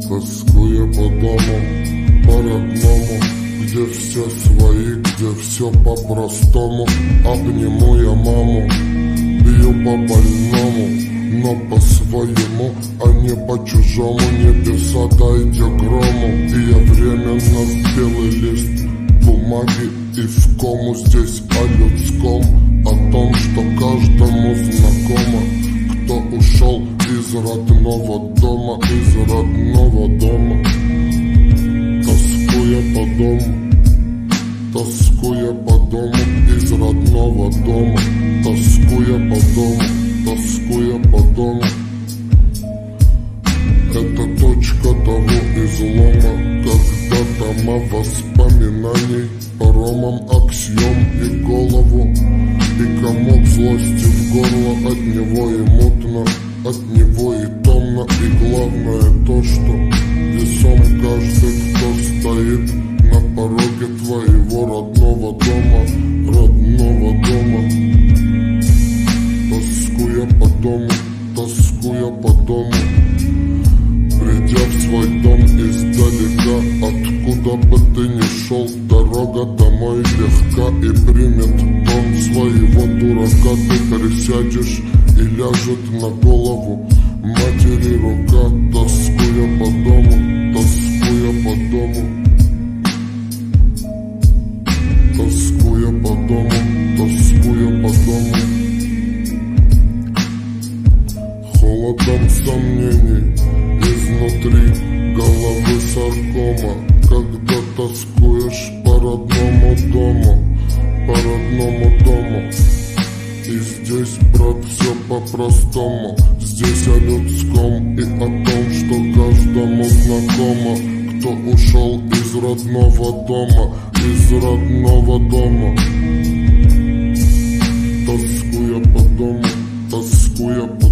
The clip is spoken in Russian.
Тоскуя по дому, по-родному, где все свои, где все по-простому. Обниму я маму, бью по-больному, но по-своему, а не по-чужому. Небеса дайте грому, и я временно белый лист бумаги и в кому здесь о людском, о том, что каждому знакомо, кто ушел из родного дома, из родного дома. Тоскуя по дому, тоскуя по дому, из родного дома. Тоскуя по дому, тоскуя по дому. Это точка того излома, когда дома воспоминаний паромом аксиом и голову, и комок злости в горло. От него и мутно, от него и томно, и главное то, что весом каждый, кто стоит на пороге твоего родного дома, родного дома. Тоскуя по дому, тоскуя по дому, придя в свой дом издалека, откуда бы ты ни шел, дорога домой легка и примет дом своего дурака. Ты присядешь и ляжет на голову матери рука. Тоскуя по дому, тоскуя по дому, тоскуя по дому, тоскуя по дому. Холодом сомнений изнутри головы саркома, когда тоскуешь по родному дому, по родному дому. И здесь, брат, все по-простому, здесь о людском и о том, что каждому знакомо, кто ушел из родного дома, из родного дома. Тоскуя по дому, тоскуя по